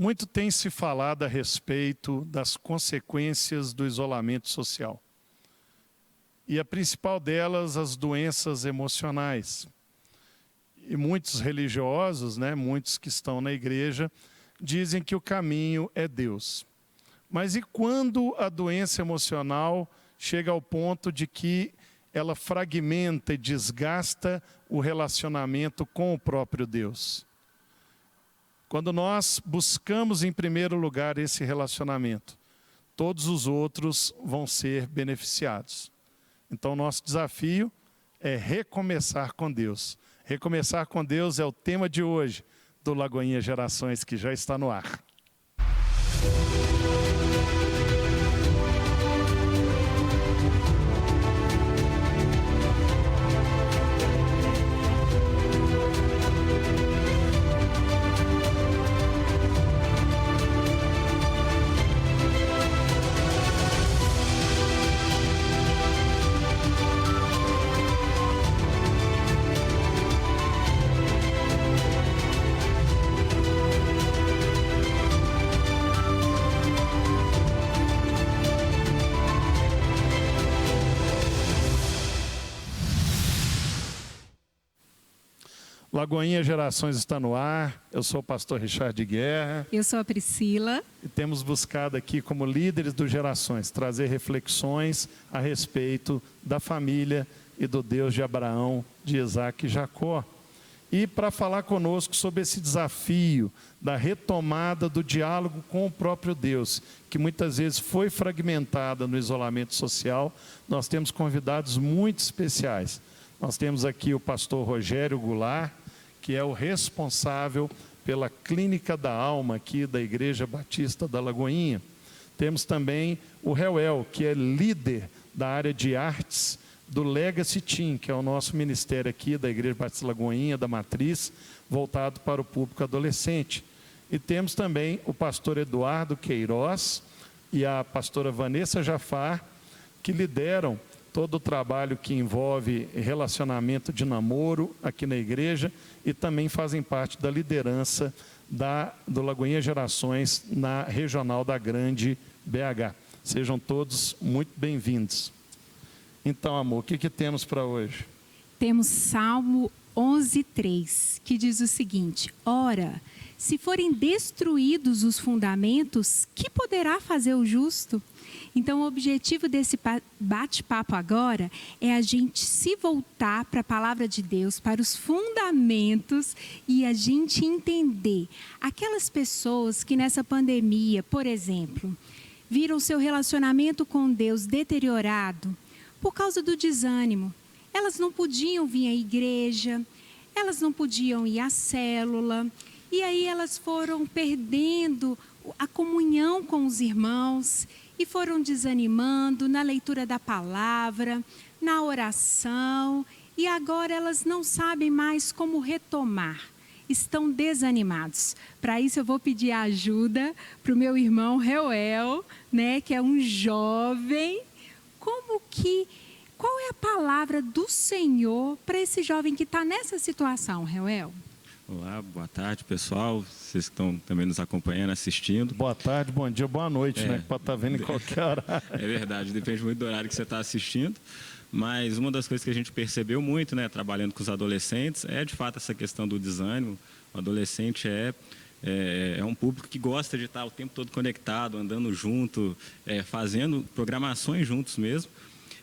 Muito tem se falado a respeito das consequências do isolamento social. E a principal delas, as doenças emocionais. E muitos religiosos, muitos que estão na igreja, dizem que o caminho é Deus. Mas e quando a doença emocional chega ao ponto de que ela fragmenta e desgasta o relacionamento com o próprio Deus? Quando nós buscamos em primeiro lugar esse relacionamento, todos os outros vão ser beneficiados. Então, nosso desafio é recomeçar com Deus. Recomeçar com Deus é o tema de hoje do Lagoinha Gerações, que já está no ar. Lagoinha Gerações está no ar, eu sou o pastor Richard de Guerra. Eu sou a Priscila. E temos buscado aqui, como líderes do Gerações, trazer reflexões a respeito da família e do Deus de Abraão, de Isaac e Jacó. E para falar conosco sobre esse desafio da retomada do diálogo com o próprio Deus, que muitas vezes foi fragmentada no isolamento social, nós temos convidados muito especiais. Nós temos aqui o pastor Rogério Goulart, que é o responsável pela Clínica da Alma aqui da Igreja Batista da Lagoinha. Temos também o Reuel, que é líder da área de artes do Legacy Team, que é o nosso ministério aqui da Igreja Batista da Lagoinha, da Matriz, voltado para o público adolescente. E temos também o pastor Eduardo Queiroz e a pastora Vanessa Jafar, que lideram todo o trabalho que envolve relacionamento de namoro aqui na igreja e também fazem parte da liderança do Lagoinha Gerações na regional da Grande BH. Sejam todos muito bem-vindos. Então, amor, o que temos para hoje? Temos Salmo 11:3, que diz o seguinte: ora, se forem destruídos os fundamentos, que poderá fazer o justo? Então, o objetivo desse bate-papo agora é a gente se voltar para a palavra de Deus, para os fundamentos e a gente entender aquelas pessoas que nessa pandemia, por exemplo, viram seu relacionamento com Deus deteriorado por causa do desânimo. Elas não podiam vir à igreja, elas não podiam ir à célula, e aí elas foram perdendo a comunhão com os irmãos e foram desanimando na leitura da palavra, na oração, e agora elas não sabem mais como retomar. Estão desanimados. Para isso eu vou pedir ajuda para o meu irmão Reuel, que é um jovem. Qual é a palavra do Senhor para esse jovem que está nessa situação, Reuel? Olá, boa tarde, pessoal. Vocês que estão também nos acompanhando, assistindo. Boa tarde, bom dia, boa noite, que pode estar vendo em qualquer horário. É verdade, depende muito do horário que você está assistindo. Mas uma das coisas que a gente percebeu muito, trabalhando com os adolescentes, é de fato essa questão do desânimo. O adolescente é um público que gosta de estar o tempo todo conectado, andando junto, fazendo programações juntos mesmo.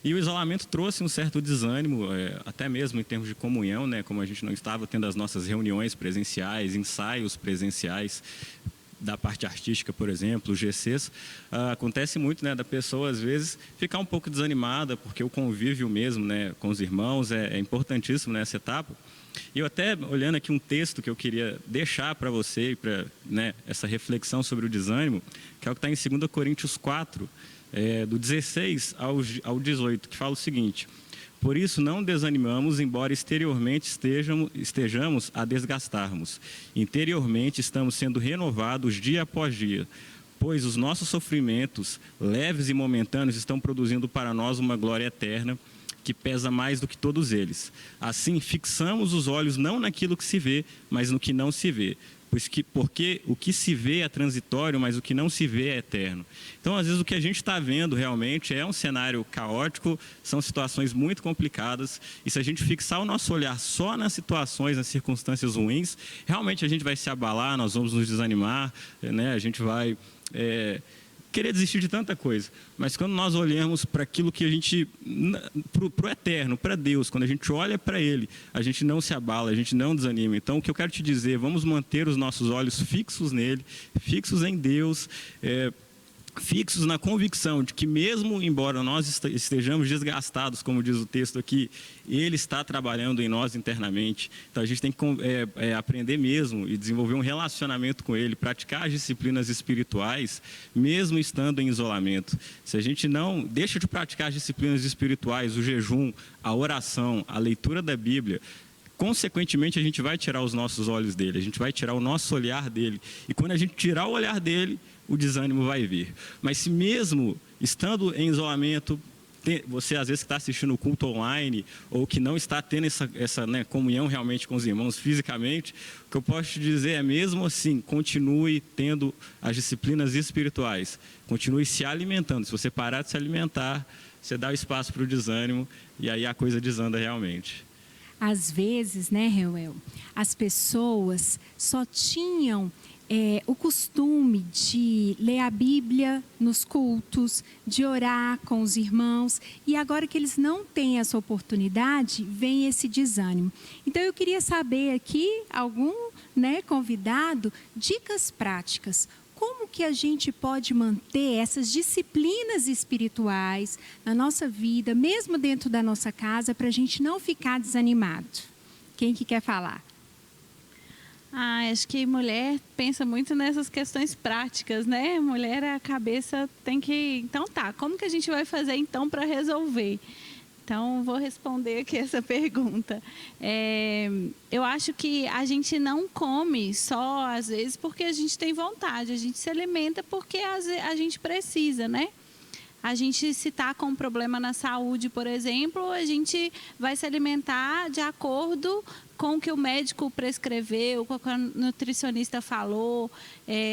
E o isolamento trouxe um certo desânimo, até mesmo em termos de comunhão, como a gente não estava tendo as nossas reuniões presenciais, ensaios presenciais da parte artística, por exemplo, os GCs. Acontece muito da pessoa, às vezes, ficar um pouco desanimada, porque o convívio mesmo com os irmãos é importantíssimo nessa etapa. E eu até, olhando aqui um texto que eu queria deixar para você, para essa reflexão sobre o desânimo, que é o que está em 2 Coríntios 4, do 16 ao 18, que fala o seguinte: por isso não desanimamos, embora exteriormente estejamos a desgastarmos. Interiormente estamos sendo renovados dia após dia, pois os nossos sofrimentos, leves e momentâneos, estão produzindo para nós uma glória eterna, que pesa mais do que todos eles. Assim, fixamos os olhos não naquilo que se vê, mas no que não se vê, porque o que se vê é transitório, mas o que não se vê é eterno. Então, às vezes, o que a gente está vendo realmente é um cenário caótico, são situações muito complicadas, e se a gente fixar o nosso olhar só nas situações, nas circunstâncias ruins, realmente a gente vai se abalar, nós vamos nos desanimar, né? A gente vai querer desistir de tanta coisa. Mas quando nós olhamos para aquilo que a gente, para o eterno, para Deus, quando a gente olha para Ele, a gente não se abala, a gente não desanima. Então, o que eu quero te dizer, vamos manter os nossos olhos fixos nele, fixos em Deus, fixos na convicção de que mesmo embora nós estejamos desgastados, como diz o texto aqui, Ele está trabalhando em nós internamente. Então a gente tem que aprender mesmo e desenvolver um relacionamento com Ele, praticar as disciplinas espirituais, mesmo estando em isolamento. Se a gente não deixa de praticar as disciplinas espirituais, o jejum, a oração, a leitura da Bíblia, consequentemente a gente vai tirar os nossos olhos dele, a gente vai tirar o nosso olhar dele. E quando a gente tirar o olhar dele, o desânimo vai vir. Mas se mesmo estando em isolamento, você às vezes que está assistindo o culto online ou que não está tendo essa comunhão realmente com os irmãos fisicamente, o que eu posso te dizer é, mesmo assim, continue tendo as disciplinas espirituais, continue se alimentando. Se você parar de se alimentar, você dá o espaço para o desânimo e aí a coisa desanda realmente. Às vezes, né, Reuel, as pessoas só tinham o costume de ler a Bíblia nos cultos, de orar com os irmãos, e agora que eles não têm essa oportunidade, vem esse desânimo. Então eu queria saber aqui, algum convidado, dicas práticas. Como que a gente pode manter essas disciplinas espirituais na nossa vida, mesmo dentro da nossa casa, para a gente não ficar desanimado? Quem que quer falar? Acho que mulher pensa muito nessas questões práticas, né? Mulher, a cabeça tem que... Então tá, como que a gente vai fazer então para resolver? Então, vou responder aqui essa pergunta. Eu acho que a gente não come só, às vezes, porque a gente tem vontade. A gente se alimenta porque a gente precisa, né? A gente, se está com um problema na saúde, por exemplo, a gente vai se alimentar de acordo com o que o médico prescreveu, com o que a nutricionista falou.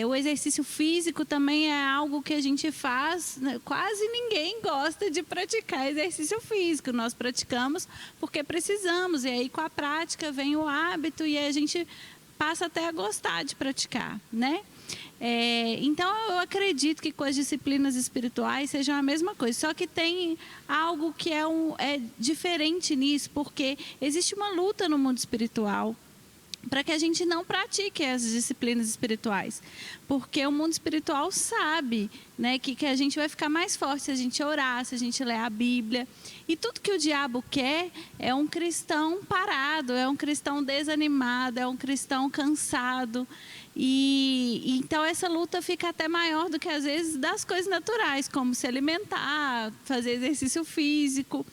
O exercício físico também é algo que a gente faz, né? Quase ninguém gosta de praticar exercício físico. Nós praticamos porque precisamos, e aí com a prática vem o hábito e a gente passa até a gostar de praticar, né? Então, eu acredito que com as disciplinas espirituais sejam a mesma coisa, só que tem algo que é diferente nisso, porque existe uma luta no mundo espiritual para que a gente não pratique as disciplinas espirituais, porque o mundo espiritual sabe, né, que a gente vai ficar mais forte se a gente orar, se a gente ler a Bíblia, e tudo que o diabo quer é um cristão parado, é um cristão desanimado, é um cristão cansado. E então essa luta fica até maior do que às vezes das coisas naturais, como se alimentar, fazer exercício físico.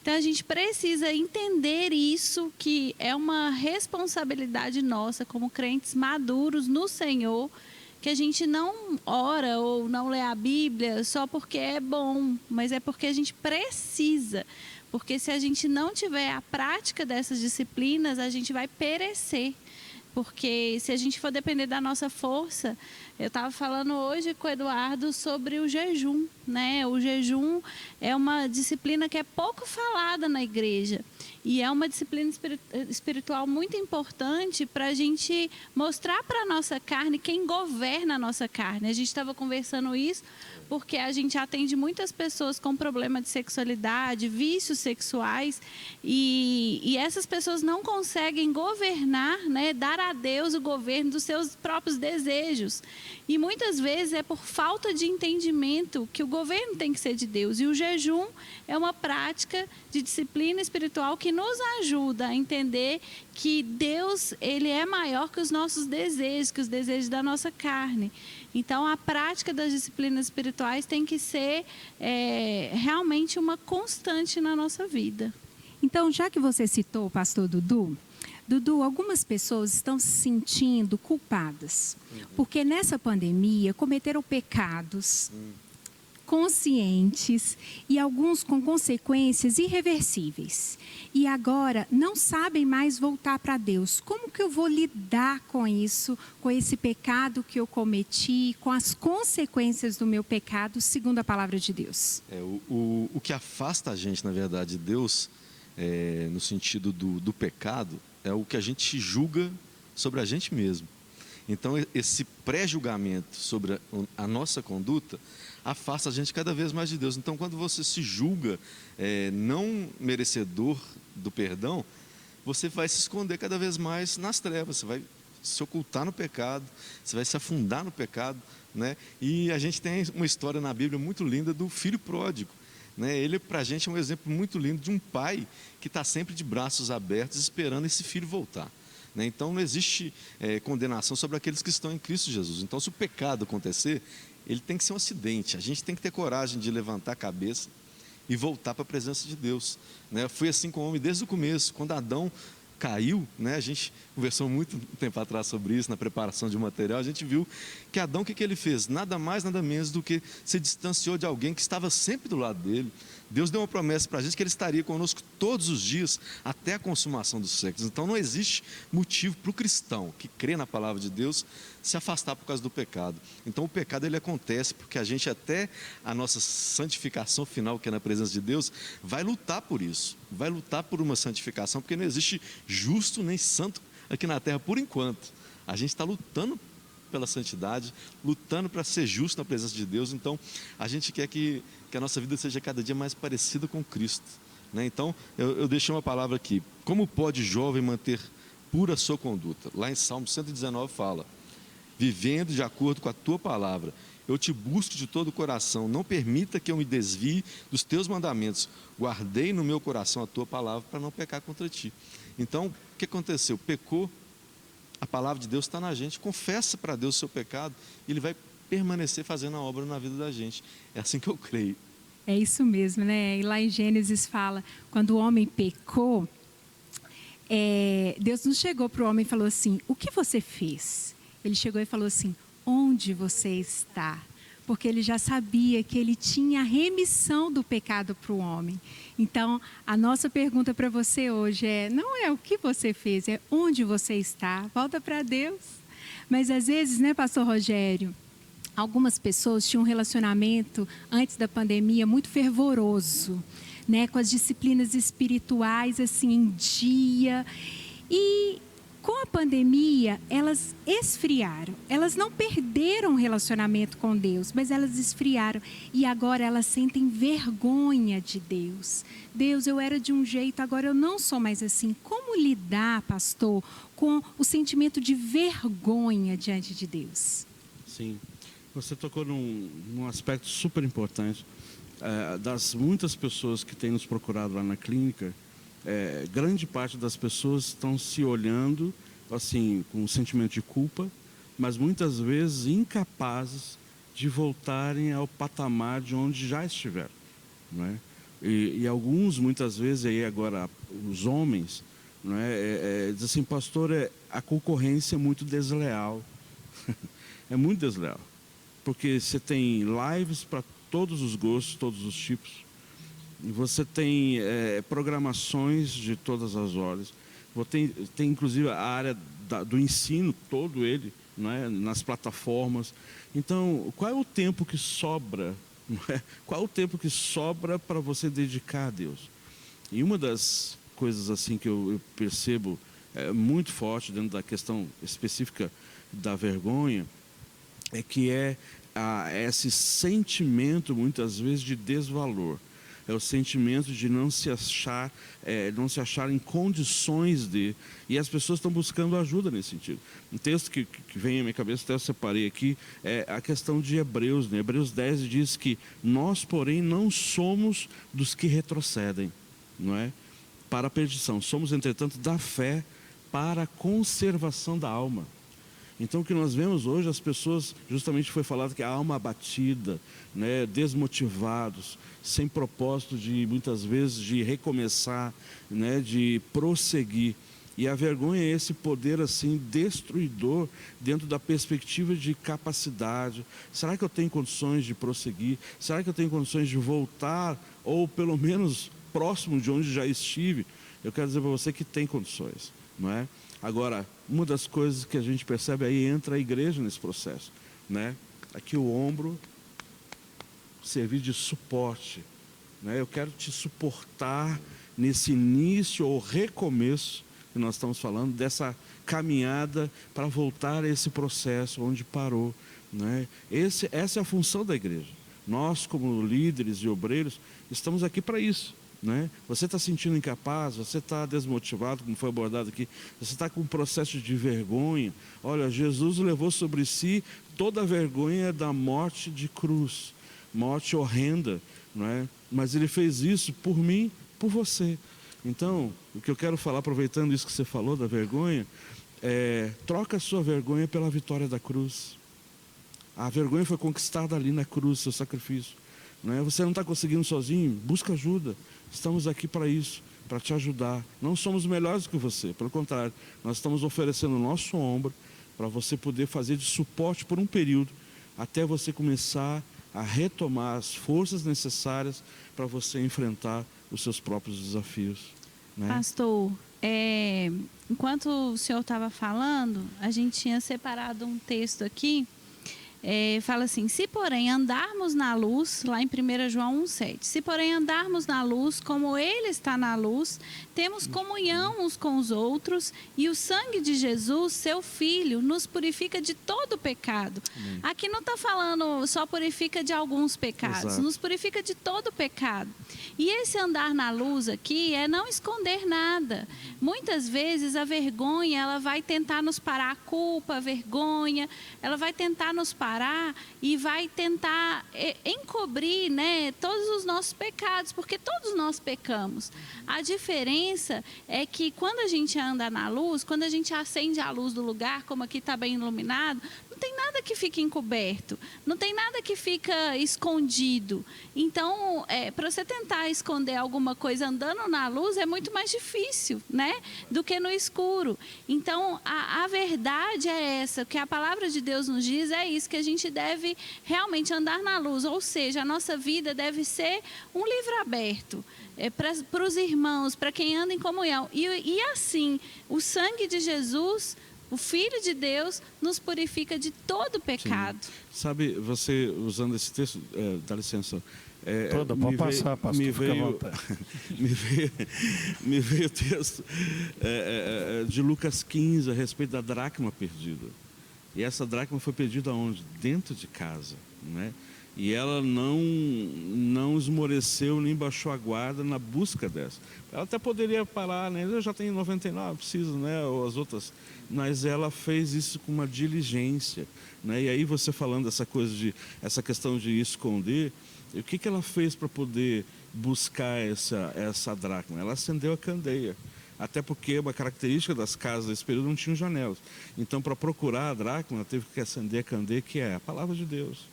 Então a gente precisa entender isso, que é uma responsabilidade nossa como crentes maduros no Senhor, que a gente não ora ou não lê a Bíblia só porque é bom, mas é porque a gente precisa. Porque se a gente não tiver a prática dessas disciplinas, a gente vai perecer. Porque se a gente for depender da nossa força, eu estava falando hoje com o Eduardo sobre o jejum, né? O jejum é uma disciplina que é pouco falada na igreja. E é uma disciplina espiritual muito importante para a gente mostrar para a nossa carne quem governa a nossa carne. A gente estava conversando isso porque a gente atende muitas pessoas com problema de sexualidade, vícios sexuais, e essas pessoas não conseguem governar, né, dar a Deus o governo dos seus próprios desejos. E muitas vezes é por falta de entendimento que o governo tem que ser de Deus. E o jejum é uma prática de disciplina espiritual que nos ajuda a entender que Deus, Ele é maior que os nossos desejos, que os desejos da nossa carne. Então, a prática das disciplinas espirituais tem que ser realmente uma constante na nossa vida. Então, já que você citou o pastor Dudu, algumas pessoas estão se sentindo culpadas, porque nessa pandemia cometeram pecados, conscientes e alguns com consequências irreversíveis. E agora não sabem mais voltar para Deus. Como que eu vou lidar com isso, com esse pecado que eu cometi, com as consequências do meu pecado, segundo a palavra de Deus? O que afasta a gente, na verdade, de Deus, no sentido do pecado, é o que a gente julga sobre a gente mesmo. Então, esse pré-julgamento sobre a nossa conduta afasta a gente cada vez mais de Deus. Então, quando você se julga não merecedor do perdão, você vai se esconder cada vez mais nas trevas, você vai se ocultar no pecado, você vai se afundar no pecado, né? E a gente tem uma história na Bíblia muito linda do filho pródigo, né? Ele, para a gente, é um exemplo muito lindo de um pai que está sempre de braços abertos esperando esse filho voltar. Então não existe condenação sobre aqueles que estão em Cristo Jesus. Então, se o pecado acontecer, ele tem que ser um acidente. A gente tem que ter coragem de levantar a cabeça e voltar para a presença de Deus. Foi assim com o homem desde o começo. Quando Adão caiu, a gente conversou muito tempo atrás sobre isso, na preparação de material, a gente viu que Adão, o que ele fez? Nada mais, nada menos do que se distanciou de alguém que estava sempre do lado dele. Deus deu uma promessa para a gente que Ele estaria conosco todos os dias, até a consumação dos séculos. Então não existe motivo para o cristão que crê na palavra de Deus se afastar por causa do pecado. Então o pecado ele acontece porque a gente, até a nossa santificação final, que é na presença de Deus, vai lutar por isso, vai lutar por uma santificação, porque não existe justo nem santo aqui na terra por enquanto. A gente está lutando pela santidade, lutando para ser justo na presença de Deus. Então a gente quer que a nossa vida seja cada dia mais parecida com Cristo, Então eu deixei uma palavra aqui: como pode jovem manter pura a sua conduta? Lá em Salmo 119 fala: vivendo de acordo com a tua palavra, eu te busco de todo o coração, não permita que eu me desvie dos teus mandamentos, guardei no meu coração a tua palavra para não pecar contra ti. Então o que aconteceu? Pecou, a palavra de Deus está na gente, confessa para Deus o seu pecado, e Ele vai permanecer fazendo a obra na vida da gente. É assim que eu creio. É isso mesmo, né? E lá em Gênesis fala, quando o homem pecou, Deus não chegou para o homem e falou assim: o que você fez? Ele chegou e falou assim: onde você está? Porque ele já sabia que ele tinha a remissão do pecado para o homem. Então, a nossa pergunta para você hoje não é o que você fez, é onde você está. Volta para Deus. Mas às vezes, né, pastor Rogério, algumas pessoas tinham um relacionamento antes da pandemia muito fervoroso, né, com as disciplinas espirituais assim em dia. E com a pandemia, elas esfriaram. Elas não perderam o relacionamento com Deus, mas elas esfriaram. E agora elas sentem vergonha de Deus. Deus, eu era de um jeito, agora eu não sou mais assim. Como lidar, pastor, com o sentimento de vergonha diante de Deus? Sim, você tocou num aspecto super importante. Das muitas pessoas que têm nos procurado lá na clínica, grande parte das pessoas estão se olhando assim com um sentimento de culpa, mas muitas vezes incapazes de voltarem ao patamar de onde já estiveram, não é? E alguns, muitas vezes, aí agora os homens, não é? Diz assim: pastor, a concorrência é muito desleal. É muito desleal, porque você tem lives para todos os gostos, todos os tipos. E você tem programações de todas as horas. Tem inclusive a área do ensino, todo ele, não é? Nas plataformas. Então, qual é o tempo que sobra? Não é? Qual é o tempo que sobra para você dedicar a Deus? E uma das coisas assim que eu percebo muito forte dentro da questão específica da vergonha é que esse sentimento, muitas vezes, de desvalor. É o sentimento de não se achar em condições de... E as pessoas estão buscando ajuda nesse sentido. Um texto que vem à minha cabeça, até eu separei aqui, é a questão de Hebreus. Né? Hebreus 10 diz que nós, porém, não somos dos que retrocedem, não é? Para a perdição. Somos, entretanto, da fé para a conservação da alma. Então, o que nós vemos hoje, as pessoas, justamente foi falado que a alma abatida, né, desmotivados, sem propósito de, muitas vezes, de recomeçar, né, de prosseguir. E a vergonha é esse poder assim destruidor dentro da perspectiva de capacidade. Será que eu tenho condições de prosseguir? Será que eu tenho condições de voltar, ou pelo menos próximo de onde já estive? Eu quero dizer para você que tem condições, não é? Agora, uma das coisas que a gente percebe aí, entra a igreja nesse processo, né? Aqui o ombro servir de suporte, né? Eu quero te suportar nesse início ou recomeço que nós estamos falando, dessa caminhada para voltar a esse processo onde parou, né? Essa é a função da igreja. Nós, como líderes e obreiros, estamos aqui para isso, né? Você está se sentindo incapaz, você está desmotivado, como foi abordado aqui, você está com um processo de vergonha. Olha, Jesus levou sobre si toda a vergonha da morte de cruz, morte horrenda, não é? Mas ele fez isso por mim, por você. Então, o que eu quero falar, aproveitando isso que você falou da vergonha, troca a sua vergonha pela vitória da cruz. A vergonha foi conquistada ali na cruz, seu sacrifício, não é? Você não está conseguindo sozinho, busca ajuda. Estamos aqui para isso, para te ajudar. Não somos melhores que você, pelo contrário, nós estamos oferecendo o nosso ombro para você poder fazer de suporte por um período, até você começar a retomar as forças necessárias para você enfrentar os seus próprios desafios, né? Pastor, enquanto o senhor estava falando, a gente tinha separado um texto aqui, fala assim: se porém andarmos na luz, lá em 1 João 1,7, se porém andarmos na luz, como Ele está na luz, temos comunhão uns com os outros, e o sangue de Jesus, seu Filho, nos purifica de todo pecado. Aqui não está falando só purifica de alguns pecados, Exato. nos purifica de todo pecado. E esse andar na luz aqui é não esconder nada. Muitas vezes a vergonha, ela vai tentar nos parar, a culpa, a vergonha, ela vai tentar nos parar e vai tentar encobrir, né, todos os nossos pecados, porque todos nós pecamos. A diferença é que quando a gente anda na luz, quando a gente acende a luz do lugar, como aqui está bem iluminado, não tem nada que fique encoberto, não tem nada que fica escondido. Então, para você tentar esconder alguma coisa andando na luz é muito mais difícil, né, do que no escuro. Então, a verdade é essa, o que a palavra de Deus nos diz é isso, que a gente deve realmente andar na luz, ou seja, a nossa vida deve ser um livro aberto para os irmãos, para quem anda em comunhão. E assim, o sangue de Jesus, o Filho de Deus, nos purifica de todo pecado. Sim. Sabe, você usando esse texto, dá licença, Pode passar, pastor, fica à vontade. me veio o texto de Lucas 15 a respeito da dracma perdida. E essa dracma foi perdida onde? Dentro de casa, né? E ela não esmoreceu nem baixou a guarda na busca dessa. Ela até poderia parar, né? Eu já tenho 99, preciso, né? Ou as outras. Mas ela fez isso com uma diligência, né? E aí você falando essa questão de esconder, o que ela fez para poder buscar essa dracma? Ela acendeu a candeia. Até porque uma característica das casas desse período não tinham janelas. Então, para procurar a dracma, ela teve que acender a candeia, que é a palavra de Deus.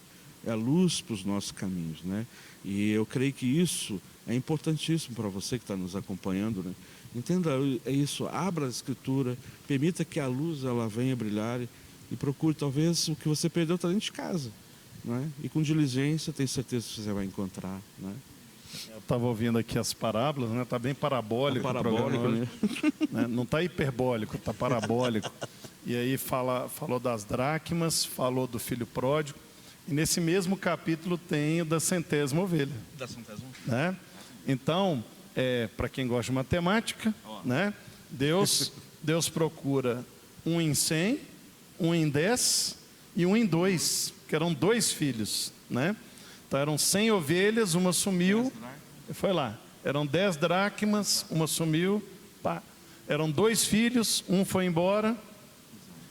É a luz para os nossos caminhos, né? E eu creio que isso é importantíssimo para você que está nos acompanhando, né? Entenda isso, abra a Escritura, permita que a luz ela venha brilhar e procure, talvez, o que você perdeu está dentro de casa, né? E com diligência, tenho certeza que você vai encontrar, né? Eu estava ouvindo aqui as parábolas, né? Está bem parabólico. Tá parabólico, o programa hoje, né? Não está hiperbólico, está parabólico. E aí falou das dracmas, falou do filho pródigo. E nesse mesmo capítulo tem o da centésima ovelha. Da centésima? Né? Então, para quem gosta de matemática, né? Deus procura 1 em 100, 1 em 10 e 1 em 2, que eram 2 filhos, né? Então eram 100 ovelhas, uma sumiu, foi lá. Eram 10 dracmas, uma sumiu, pá. Eram 2 filhos, um foi embora.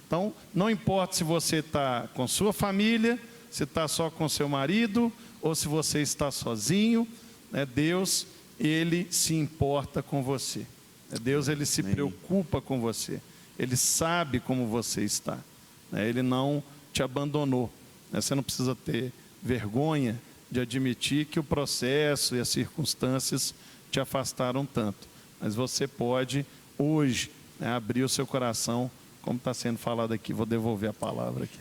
Então, não importa se você está com sua família, se está só com seu marido, ou se você está sozinho, né? Deus, Ele se importa com você. Deus, Ele se preocupa com você. Ele sabe como você está. Ele não te abandonou. Você não precisa ter vergonha de admitir que o processo e as circunstâncias te afastaram tanto. Mas você pode, hoje, né, abrir o seu coração, como está sendo falado aqui. Vou devolver a palavra aqui.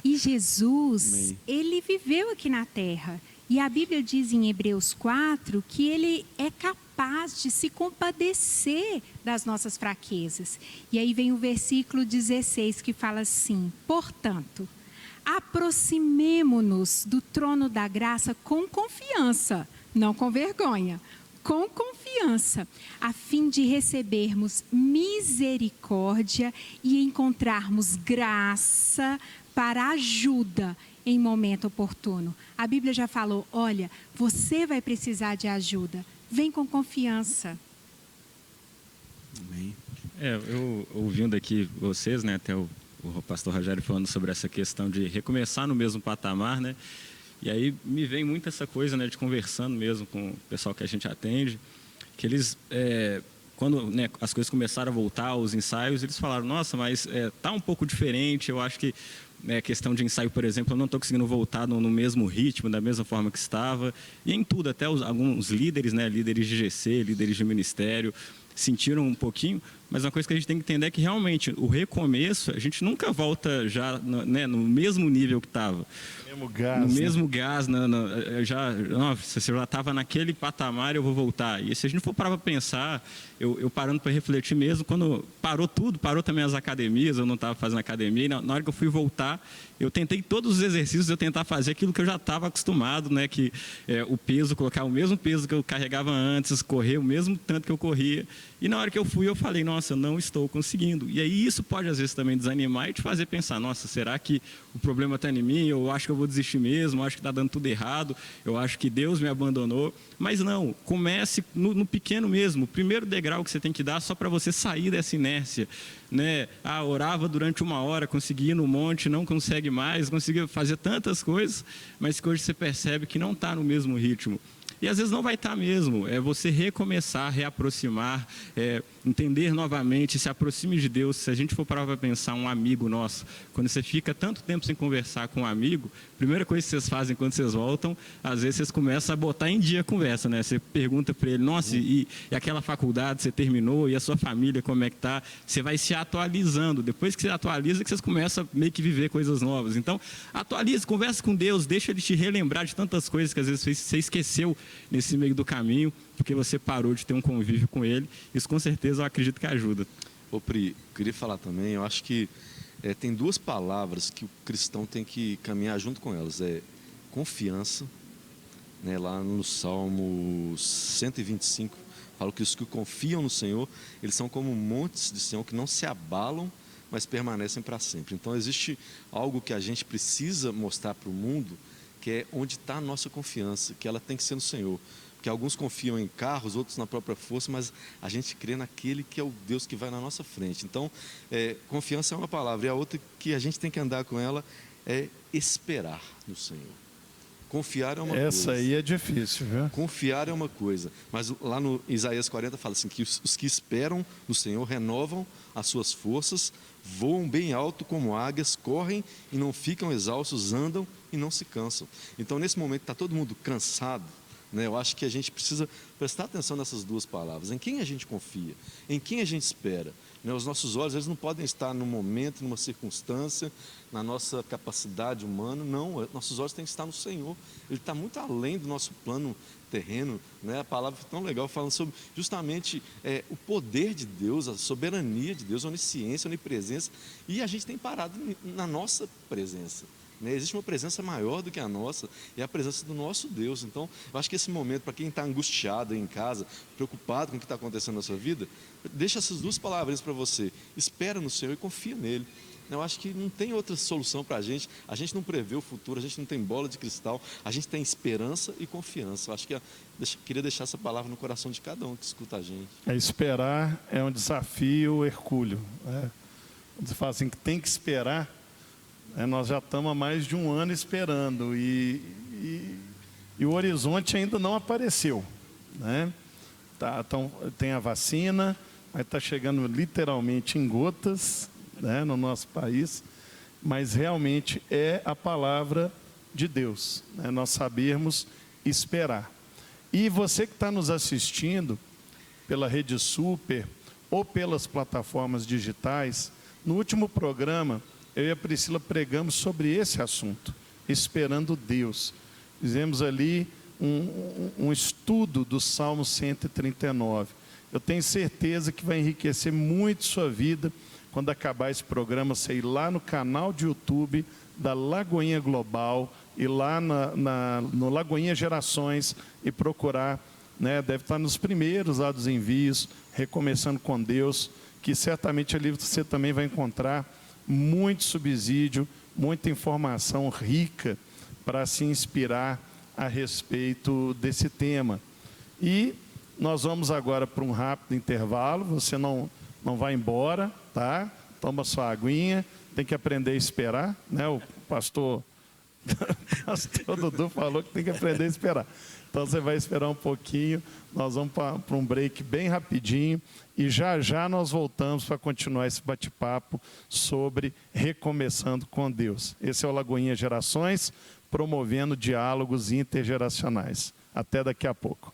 E Jesus, Amém. ele viveu aqui na terra. E a Bíblia diz em Hebreus 4 que ele é capaz de se compadecer das nossas fraquezas. E aí vem o versículo 16 que fala assim: portanto, aproximemo-nos do trono da graça com confiança, não com vergonha, com confiança, a fim de recebermos misericórdia e encontrarmos graça para ajuda em momento oportuno. A Bíblia já falou: olha, você vai precisar de ajuda, vem com confiança. Amém. Eu ouvindo aqui vocês, né, até o pastor Rogério falando sobre essa questão de recomeçar no mesmo patamar, né, e aí me vem muito essa coisa, né, de conversando mesmo com o pessoal que a gente atende, que eles, quando, né, as coisas começaram a voltar, os ensaios, eles falaram: nossa, mas tá um pouco diferente, eu acho que questão de ensaio, por exemplo, eu não estou conseguindo voltar no mesmo ritmo, da mesma forma que estava, e em tudo, até alguns líderes, né, líderes de GC, líderes de ministério, sentiram um pouquinho, mas uma coisa que a gente tem que entender é que realmente o recomeço, a gente nunca volta já, né, no mesmo nível que estava. No mesmo gás, se eu já estava naquele patamar, eu vou voltar. E se a gente for parar para pensar, eu parando para refletir mesmo, quando parou tudo, parou também as academias, eu não estava fazendo academia, e na hora que eu fui voltar, eu tentei todos os exercícios, eu tentar fazer aquilo que eu já estava acostumado, né, que o peso, colocar o mesmo peso que eu carregava antes, correr o mesmo tanto que eu corria. E na hora que eu fui, eu falei: nossa, eu não estou conseguindo. E aí isso pode às vezes também desanimar e te fazer pensar: nossa, será que o problema está em mim? Eu acho que eu vou desistir mesmo, eu acho que está dando tudo errado, eu acho que Deus me abandonou. Mas não, comece no pequeno mesmo, o primeiro degrau que você tem que dar só para você sair dessa inércia, né? Orava durante 1 hora, conseguia ir no monte, não consegue mais, conseguia fazer tantas coisas, mas que hoje você percebe que não está no mesmo ritmo. E às vezes não vai estar mesmo, é você recomeçar, reaproximar, entender novamente, se aproxime de Deus. Se a gente for parar para pensar, um amigo nosso, quando você fica tanto tempo sem conversar com um amigo, a primeira coisa que vocês fazem quando vocês voltam, às vezes vocês começam a botar em dia a conversa, né? Você pergunta para ele: nossa, e aquela faculdade você terminou, e a sua família como é que está? Você vai se atualizando, depois que você atualiza, que vocês começam a meio que viver coisas novas. Então, atualize, converse com Deus, deixa Ele te relembrar de tantas coisas que às vezes você esqueceu nesse meio do caminho, porque você parou de ter um convívio com Ele. Isso com certeza eu acredito que ajuda. Ô Pri, queria falar também, eu acho que tem 2 palavras que o cristão tem que caminhar junto com elas. Confiança, né, lá no Salmo 125, fala que os que confiam no Senhor, eles são como montes de Sião que não se abalam, mas permanecem para sempre. Então existe algo que a gente precisa mostrar para o mundo, que é onde está a nossa confiança, que ela tem que ser no Senhor. Porque alguns confiam em carros, outros na própria força, mas a gente crê naquele que é o Deus que vai na nossa frente. Então, confiança é uma palavra, e a outra que a gente tem que andar com ela é esperar no Senhor. Confiar é uma coisa. Essa aí é difícil, viu? Confiar é uma coisa, mas lá no Isaías 40 fala assim, que os que esperam no Senhor renovam as suas forças, voam bem alto como águias, correm e não ficam exaustos, andam e não se cansam. Então, nesse momento, está todo mundo cansado, né? Eu acho que a gente precisa prestar atenção nessas 2 palavras. Em quem a gente confia? Em quem a gente espera? Né? Os nossos olhos, eles não podem estar num momento, numa circunstância, na nossa capacidade humana. Não, nossos olhos têm que estar no Senhor. Ele está muito além do nosso plano terreno, né? A palavra é tão legal, falando sobre justamente o poder de Deus, a soberania de Deus, a onisciência, a onipresença. E a gente tem parado na nossa presença. Existe uma presença maior do que a nossa, e a presença do nosso Deus. Então, eu acho que esse momento, para quem está angustiado em casa, preocupado com o que está acontecendo na sua vida, deixa essas 2 palavras para você: espera no Senhor e confia nele. Eu acho que não tem outra solução para a gente não prevê o futuro, a gente não tem bola de cristal, a gente tem esperança e confiança. Eu acho que queria deixar essa palavra no coração de cada um que escuta a gente. Esperar é um desafio hercúleo, né? Você fala assim, que tem que esperar. Nós já estamos há mais de 1 ano esperando e o horizonte ainda não apareceu, né? Então, tem a vacina, mas está chegando literalmente em gotas, né, no nosso país, mas realmente é a palavra de Deus, né? Nós sabermos esperar. E você que está nos assistindo pela Rede Super ou pelas plataformas digitais, no último programa, eu e a Priscila pregamos sobre esse assunto, esperando Deus. Fizemos ali um estudo do Salmo 139. Eu tenho certeza que vai enriquecer muito sua vida quando acabar esse programa, você ir lá no canal de YouTube da Lagoinha Global e lá no Lagoinha Gerações e procurar, né, deve estar nos primeiros lá dos envios, Recomeçando com Deus, que certamente ali você também vai encontrar muito subsídio, muita informação rica para se inspirar a respeito desse tema. E nós vamos agora para um rápido intervalo, você não vai embora, tá? Toma sua aguinha, tem que aprender a esperar, né? O pastor Dudu falou que tem que aprender a esperar. Então você vai esperar um pouquinho, nós vamos para um break bem rapidinho e já já nós voltamos para continuar esse bate-papo sobre Recomeçando com Deus. Esse é o Lagoinha Gerações, promovendo diálogos intergeracionais. Até daqui a pouco.